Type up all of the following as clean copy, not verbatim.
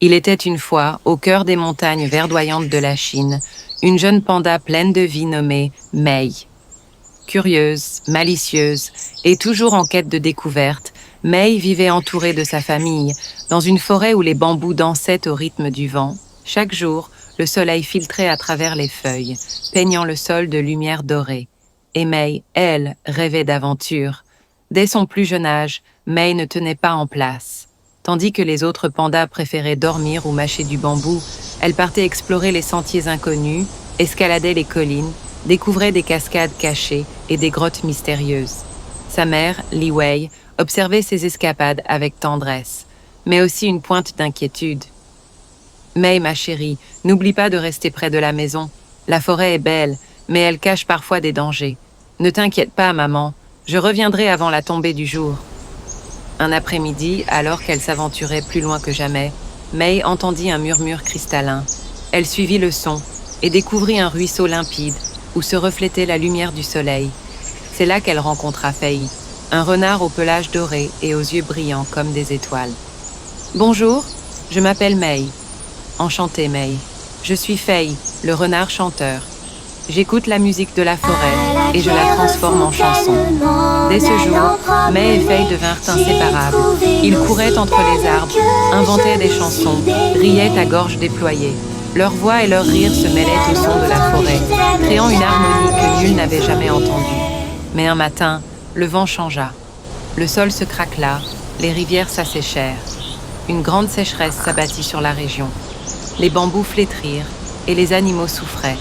Il était une fois, au cœur des montagnes verdoyantes de la Chine, une jeune panda pleine de vie nommée Mei. Curieuse, malicieuse et toujours en quête de découverte, Mei vivait entourée de sa famille, dans une forêt où les bambous dansaient au rythme du vent. Chaque jour, le soleil filtrait à travers les feuilles, peignant le sol de lumière dorée. Et Mei, elle, rêvait d'aventure. Dès son plus jeune âge, Mei ne tenait pas en place. Tandis que les autres pandas préféraient dormir ou mâcher du bambou, elle partait explorer les sentiers inconnus, escaladait les collines, découvrait des cascades cachées et des grottes mystérieuses. Sa mère, Li Wei, observait ses escapades avec tendresse, mais aussi une pointe d'inquiétude. « Mei, ma chérie, n'oublie pas de rester près de la maison. La forêt est belle, mais elle cache parfois des dangers. Ne t'inquiète pas, maman, je reviendrai avant la tombée du jour. » Un après-midi, alors qu'elle s'aventurait plus loin que jamais, Mei entendit un murmure cristallin. Elle suivit le son et découvrit un ruisseau limpide où se reflétait la lumière du soleil. C'est là qu'elle rencontra Fei, un renard au pelage doré et aux yeux brillants comme des étoiles. « Bonjour, je m'appelle Mei. »« Enchantée, Mei. Je suis Fei, le renard chanteur. J'écoute la musique de la forêt et je la transforme en chanson. » Dès ce jour, Mei et Fei devinrent inséparables. Ils couraient entre les arbres, inventaient des chansons, riaient à gorge déployée. Leurs voix et leurs rires se mêlaient au son de la forêt, créant une harmonie que nul n'avait jamais entendue. Mais un matin, le vent changea. Le sol se craquela, les rivières s'asséchèrent. Une grande sécheresse s'abattit sur la région. Les bambous flétrirent et les animaux souffraient.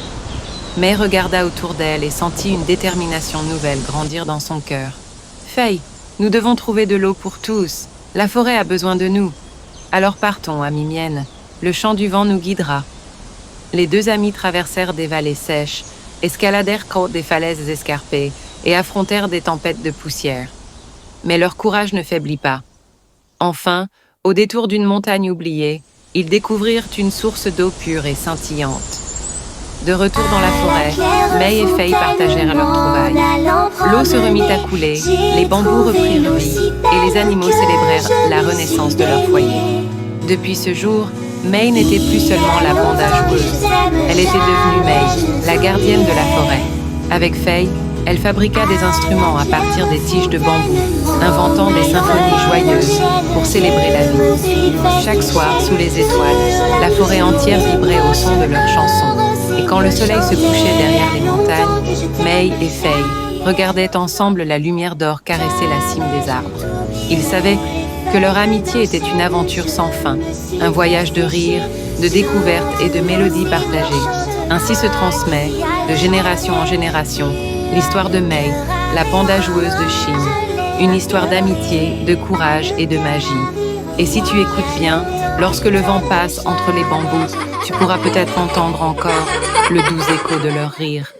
Mei regarda autour d'elle et sentit une détermination nouvelle grandir dans son cœur. « Fei, nous devons trouver de l'eau pour tous. La forêt a besoin de nous. Alors partons, amie mienne. Le chant du vent nous guidera. » Les deux amis traversèrent des vallées sèches, escaladèrent des falaises escarpées et affrontèrent des tempêtes de poussière. Mais leur courage ne faiblit pas. Enfin, au détour d'une montagne oubliée, ils découvrirent une source d'eau pure et scintillante. De retour dans la forêt, Mei et Fei partagèrent leurs trouvailles. L'eau se remit à couler, les bambous reprirent vie et les animaux célébrèrent la renaissance de leur foyer. Depuis ce jour, Mei n'était plus seulement la panda joueuse. Elle était devenue Mei, la gardienne de la forêt. Avec Fei, elle fabriqua des instruments à partir des tiges de bambou, inventant des symphonies joyeuses pour célébrer la vie. Chaque soir, sous les étoiles, la forêt entière vibrait au son de leurs chansons. Et quand le soleil se couchait derrière les montagnes, Mei et Fei regardaient ensemble la lumière d'or caresser la cime des arbres. Ils savaient que leur amitié était une aventure sans fin, un voyage de rires, de découvertes et de mélodies partagées. Ainsi se transmet, de génération en génération, l'histoire de Mei, la panda joueuse de Chine, une histoire d'amitié, de courage et de magie. Et si tu écoutes bien, lorsque le vent passe entre les bambous, tu pourras peut-être entendre encore le doux écho de leurs rires.